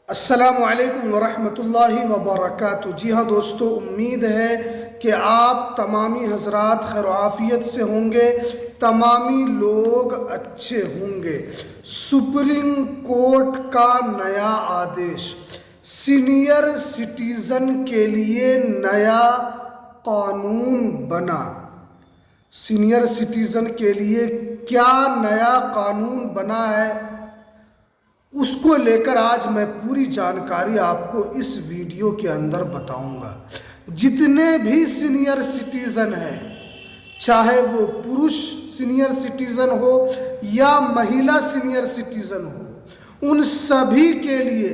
अस्सलामुअलैकुम वरहमतुल्लाहि वबरकातुहू। जी हाँ दोस्तों, उम्मीद है कि आप तमामी हजरात खैर आफियत से होंगे, तमामी लोग अच्छे होंगे। सुप्रीम कोर्ट का नया आदेश, सीनियर सिटीज़न के लिए नया कानून बना। सीनियर सिटीज़न के लिए क्या नया कानून बना है, उसको लेकर आज मैं पूरी जानकारी आपको इस वीडियो के अंदर बताऊंगा। जितने भी सीनियर सिटीज़न हैं, चाहे वो पुरुष सीनियर सिटीज़न हो या महिला सीनियर सिटीज़न हो, उन सभी के लिए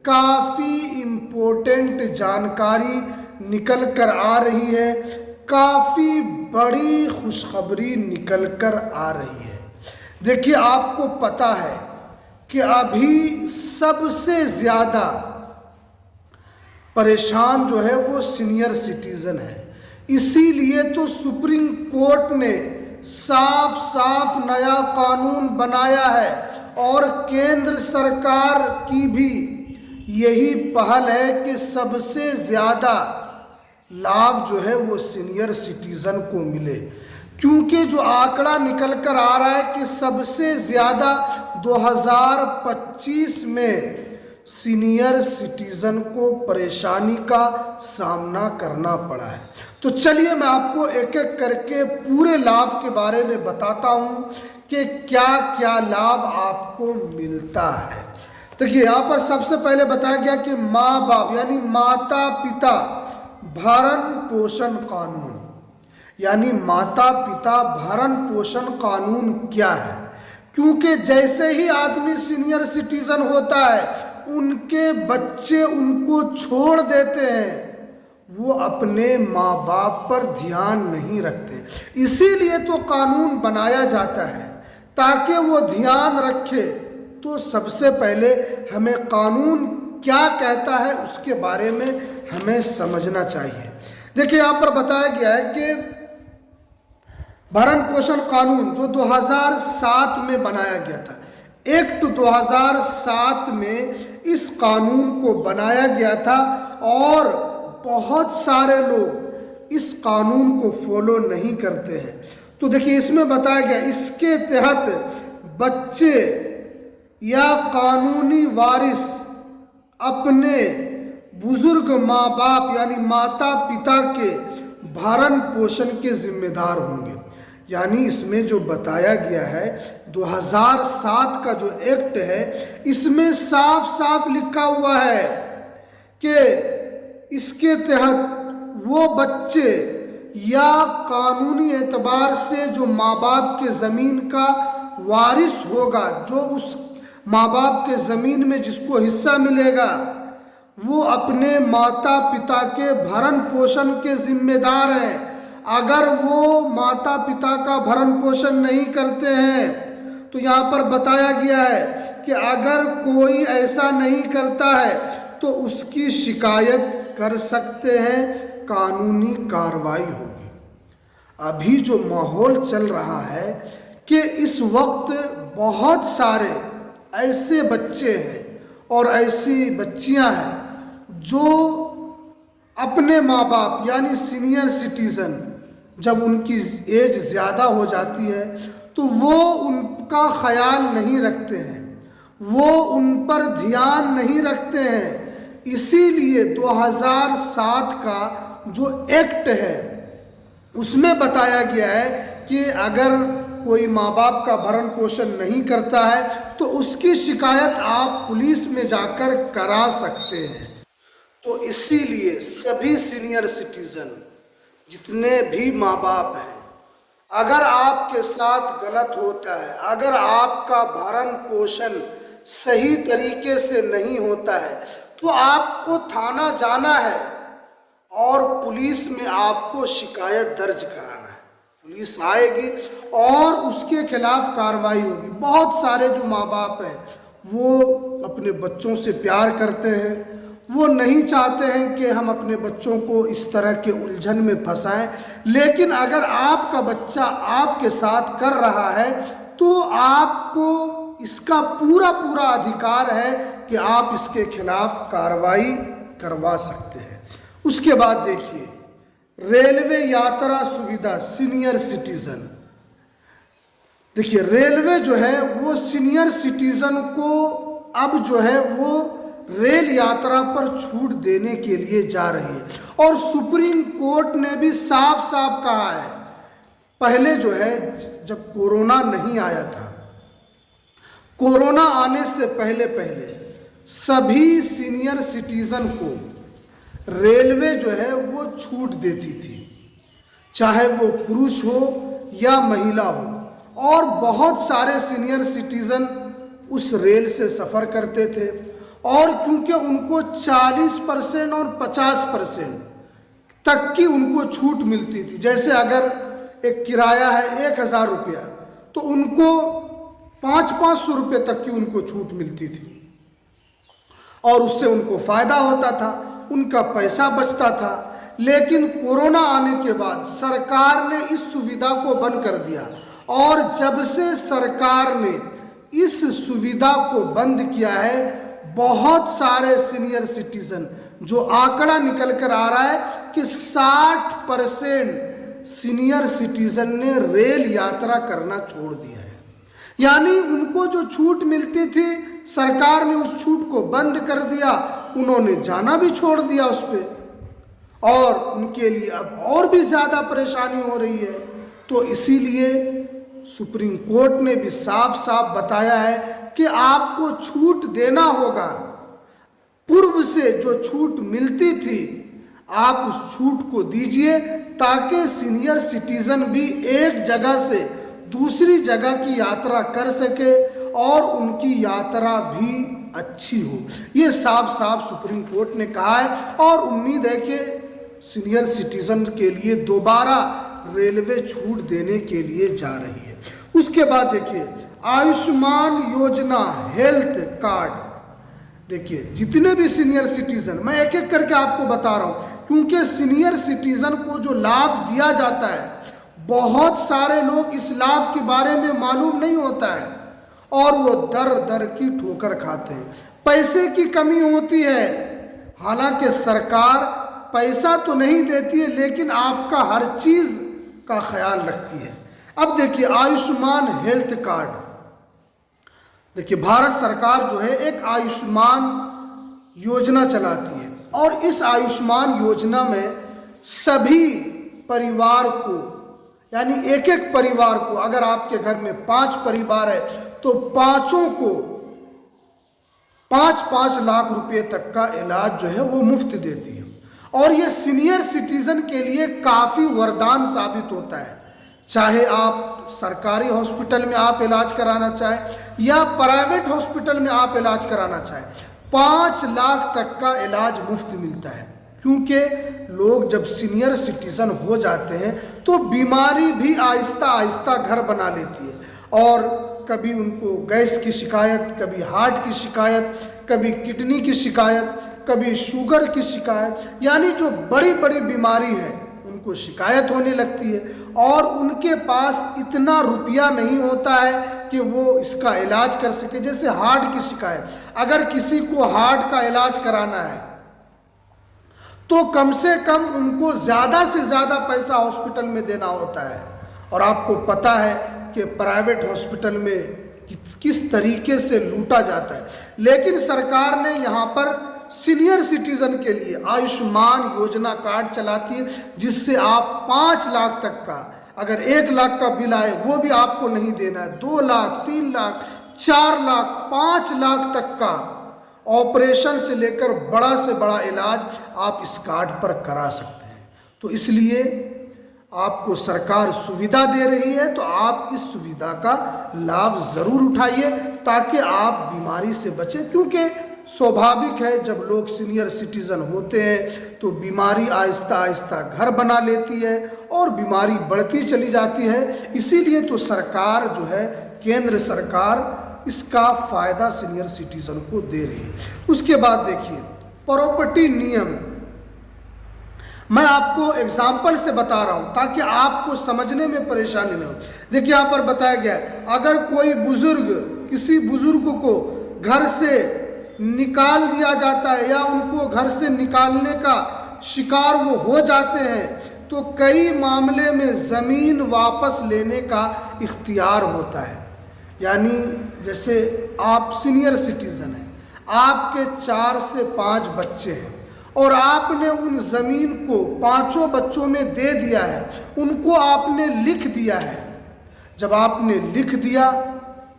काफ़ी इम्पोर्टेंट जानकारी निकल कर आ रही है, काफ़ी बड़ी खुशखबरी निकल कर आ रही है। देखिए, आपको पता है कि अभी सबसे ज़्यादा परेशान जो है वो सीनियर सिटीज़न है। इसीलिए तो सुप्रीम कोर्ट ने साफ साफ नया कानून बनाया है और केंद्र सरकार की भी यही पहल है कि सबसे ज़्यादा लाभ जो है वो सीनियर सिटीज़न को मिले। क्योंकि जो आंकड़ा निकल कर आ रहा है कि सबसे ज़्यादा 2025 में सीनियर सिटीज़न को परेशानी का सामना करना पड़ा है। तो चलिए मैं आपको एक एक करके पूरे लाभ के बारे में बताता हूँ कि क्या क्या लाभ आपको मिलता है। देखिए, यहाँ पर सबसे पहले बताया गया कि माँ बाप यानी माता पिता भरण पोषण कानून, यानी माता पिता भरण पोषण कानून क्या है। क्योंकि जैसे ही आदमी सीनियर सिटीजन होता है, उनके बच्चे उनको छोड़ देते हैं, वो अपने माँ बाप पर ध्यान नहीं रखते। इसीलिए तो कानून बनाया जाता है ताकि वो ध्यान रखे। तो सबसे पहले हमें कानून क्या कहता है उसके बारे में हमें समझना चाहिए। देखिए, यहाँ पर बताया गया है कि भरण पोषण कानून जो 2007 में बनाया गया था, एक्ट 2007 में इस कानून को बनाया गया था और बहुत सारे लोग इस कानून को फॉलो नहीं करते हैं। तो देखिए, इसमें बताया गया इसके तहत बच्चे या कानूनी वारिस अपने बुजुर्ग माँ बाप यानी माता पिता के भरण पोषण के जिम्मेदार होंगे। यानी इसमें जो बताया गया है 2007 का जो एक्ट है, इसमें साफ साफ लिखा हुआ है कि इसके तहत वो बच्चे या कानूनी एतबार से जो माँ बाप के ज़मीन का वारिस होगा, जो उस माँ बाप के ज़मीन में जिसको हिस्सा मिलेगा, वो अपने माता पिता के भरण पोषण के जिम्मेदार हैं। अगर वो माता पिता का भरण पोषण नहीं करते हैं तो यहाँ पर बताया गया है कि अगर कोई ऐसा नहीं करता है तो उसकी शिकायत कर सकते हैं, कानूनी कार्रवाई होगी। अभी जो माहौल चल रहा है कि इस वक्त बहुत सारे ऐसे बच्चे हैं और ऐसी बच्चियां हैं जो अपने माँ बाप यानी सीनियर सिटीज़न जब उनकी एज ज़्यादा हो जाती है तो वो उनका ख्याल नहीं रखते हैं, वो उन पर ध्यान नहीं रखते हैं। इसीलिए 2007 का जो एक्ट है उसमें बताया गया है कि अगर कोई माँ बाप का भरण पोषण नहीं करता है तो उसकी शिकायत आप पुलिस में जाकर करा सकते हैं। तो इसीलिए सभी सीनियर सिटीज़न जितने भी माँ बाप हैं, अगर आपके साथ गलत होता है, अगर आपका भरण पोषण सही तरीके से नहीं होता है, तो आपको थाना जाना है और पुलिस में आपको शिकायत दर्ज कराना है। पुलिस आएगी और उसके खिलाफ कार्रवाई होगी। बहुत सारे जो माँ बाप हैं वो अपने बच्चों से प्यार करते हैं, वो नहीं चाहते हैं कि हम अपने बच्चों को इस तरह के उलझन में फंसाएं। लेकिन अगर आपका बच्चा आपके साथ कर रहा है तो आपको इसका पूरा पूरा अधिकार है कि आप इसके खिलाफ कार्रवाई करवा सकते हैं। उसके बाद देखिए, रेलवे यात्रा सुविधा सीनियर सिटीजन। देखिए, रेलवे जो है वो सीनियर सिटीजन को अब जो है वो रेल यात्रा पर छूट देने के लिए जा रही है और सुप्रीम कोर्ट ने भी साफ साफ कहा है। पहले जो है, जब कोरोना नहीं आया था, कोरोना आने से पहले पहले सभी सीनियर सिटीजन को रेलवे जो है वो छूट देती थी, चाहे वो पुरुष हो या महिला हो, और बहुत सारे सीनियर सिटीजन उस रेल से सफ़र करते थे। और क्योंकि उनको 40% और 50% तक की उनको छूट मिलती थी, जैसे अगर एक किराया है 1000 रुपया, तो उनको 500 रुपये तक की उनको छूट मिलती थी और उससे उनको फ़ायदा होता था, उनका पैसा बचता था। लेकिन कोरोना आने के बाद सरकार ने इस सुविधा को बंद कर दिया, और जब से सरकार ने इस सुविधा को बंद किया है, बहुत सारे सीनियर सिटीजन, जो आंकड़ा निकल कर आ रहा है कि 60% सीनियर सिटीजन ने रेल यात्रा करना छोड़ दिया है। यानी उनको जो छूट मिलती थी, सरकार ने उस छूट को बंद कर दिया, उन्होंने जाना भी छोड़ दिया उस पे, और उनके लिए अब और भी ज़्यादा परेशानी हो रही है। तो इसीलिए सुप्रीम कोर्ट ने भी साफ साफ बताया है कि आपको छूट देना होगा। पूर्व से जो छूट मिलती थी, आप उस छूट को दीजिए, ताकि सीनियर सिटीजन भी एक जगह से दूसरी जगह की यात्रा कर सके और उनकी यात्रा भी अच्छी हो। ये साफ साफ सुप्रीम कोर्ट ने कहा है, और उम्मीद है कि सीनियर सिटीजन के लिए दोबारा रेलवे छूट देने के लिए जा रही है। उसके बाद देखिए, आयुष्मान योजना हेल्थ कार्ड। देखिए, जितने भी सीनियर सिटीजन, मैं एक एक करके आपको बता रहा हूँ, क्योंकि सीनियर सिटीजन को जो लाभ दिया जाता है, बहुत सारे लोग इस लाभ के बारे में मालूम नहीं होता है और वो दर दर की ठोकर खाते हैं। पैसे की कमी होती है, हालांकि सरकार पैसा तो नहीं देती है, लेकिन आपका हर चीज़ का ख्याल रखती है। अब देखिए, आयुष्मान हेल्थ कार्ड। देखिए, भारत सरकार जो है एक आयुष्मान योजना चलाती है, और इस आयुष्मान योजना में सभी परिवार को, यानी एक एक परिवार को, अगर आपके घर में 5 परिवार है तो पांचों को 5-5 लाख रुपए तक का इलाज जो है वो मुफ्त देती है। और ये सीनियर सिटीजन के लिए काफ़ी वरदान साबित होता है, चाहे आप सरकारी हॉस्पिटल में आप इलाज कराना चाहें या प्राइवेट हॉस्पिटल में आप इलाज कराना चाहें, 5 लाख तक का इलाज मुफ्त मिलता है। क्योंकि लोग जब सीनियर सिटीजन हो जाते हैं तो बीमारी भी आहिस्ता आहिस्ता घर बना लेती है, और कभी उनको गैस की शिकायत, कभी हार्ट की शिकायत, कभी किडनी की शिकायत, कभी शुगर की शिकायत, यानी जो बड़ी बड़ी बीमारी है उनको शिकायत होने लगती है, और उनके पास इतना रुपया नहीं होता है कि वो इसका इलाज कर सके। जैसे हार्ट की शिकायत, अगर किसी को हार्ट का इलाज कराना है तो कम से कम उनको ज़्यादा से ज़्यादा पैसा हॉस्पिटल में देना होता है, और आपको पता है कि प्राइवेट हॉस्पिटल में किस तरीके से लूटा जाता है। लेकिन सरकार ने यहाँ पर सीनियर सिटीजन के लिए आयुष्मान योजना कार्ड चलाती है, जिससे आप 5 लाख तक का, अगर 1 लाख का बिल आए वो भी आपको नहीं देना है, 2 लाख, 3 लाख, 4 लाख, 5 लाख तक का ऑपरेशन से लेकर बड़ा से बड़ा इलाज आप इस कार्ड पर करा सकते हैं। तो इसलिए आपको सरकार सुविधा दे रही है, तो आप इस सुविधा का लाभ ज़रूर उठाइए ताकि आप बीमारी से बचें। क्योंकि स्वाभाविक है, जब लोग सीनियर सिटीजन होते हैं तो बीमारी आहिस्ता आहिस्ता घर बना लेती है और बीमारी बढ़ती चली जाती है। इसीलिए तो सरकार जो है, केंद्र सरकार इसका फ़ायदा सीनियर सिटीजन को दे रही है। उसके बाद देखिए, प्रॉपर्टी नियम, मैं आपको एग्जाम्पल से बता रहा हूँ ताकि आपको समझने में परेशानी न हो। देखिए, यहाँ पर बताया गया है, अगर कोई बुजुर्ग किसी बुजुर्ग को घर से निकाल दिया जाता है या उनको घर से निकालने का शिकार वो हो जाते हैं, तो कई मामले में ज़मीन वापस लेने का इख्तियार होता है। यानी जैसे आप सीनियर सिटीज़न हैं, आपके 4 से 5 बच्चे हैं और आपने उन ज़मीन को 5 बच्चों में दे दिया है, उनको आपने लिख दिया है। जब आपने लिख दिया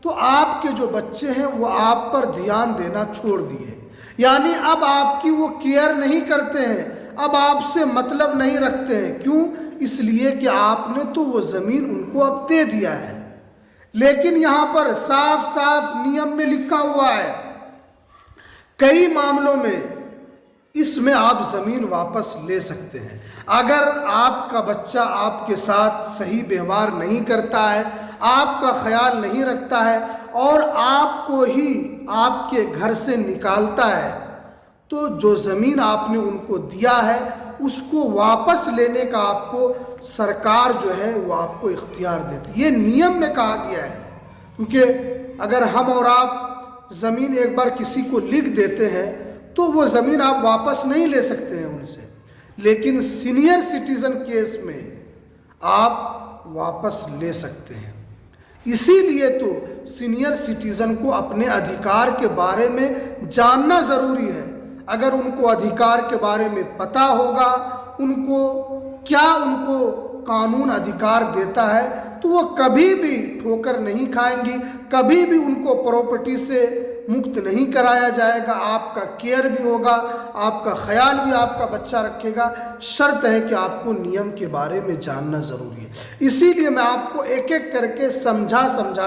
तो आपके जो बच्चे हैं वो आप पर ध्यान देना छोड़ दिए, यानी अब आपकी वो केयर नहीं करते हैं, अब आपसे मतलब नहीं रखते हैं। क्यों? इसलिए कि आपने तो वो ज़मीन उनको अब दे दिया है। लेकिन यहाँ पर साफ साफ नियम में लिखा हुआ है, कई मामलों में इसमें आप ज़मीन वापस ले सकते हैं। अगर आपका बच्चा आपके साथ सही व्यवहार नहीं करता है, आपका ख्याल नहीं रखता है और आपको ही आपके घर से निकालता है, तो जो ज़मीन आपने उनको दिया है उसको वापस लेने का आपको सरकार जो है वो आपको इख्तियार देती है। ये नियम में कहा गया है, क्योंकि अगर हम और आप ज़मीन एक बार किसी को लिख देते हैं तो वो ज़मीन आप वापस नहीं ले सकते हैं उनसे, लेकिन सीनियर सिटीज़न केस में आप वापस ले सकते हैं। इसीलिए तो सीनियर सिटीज़न को अपने अधिकार के बारे में जानना ज़रूरी है। अगर उनको अधिकार के बारे में पता होगा, उनको कानून अधिकार देता है, तो वो कभी भी ठोकर नहीं खाएंगी, कभी भी उनको प्रॉपर्टी से मुक्त नहीं कराया जाएगा। आपका केयर भी होगा, आपका ख्याल भी आपका बच्चा रखेगा। शर्त है कि आपको नियम के बारे में जानना ज़रूरी है। इसीलिए मैं आपको एक एक करके समझा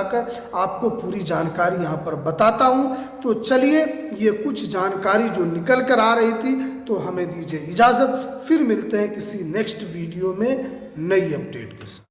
कर आपको पूरी जानकारी यहाँ पर बताता हूँ। तो चलिए, ये कुछ जानकारी जो निकल कर आ रही थी, तो हमें दीजिए इजाज़त। फिर मिलते हैं किसी नेक्स्ट वीडियो में नई अपडेट के साथ।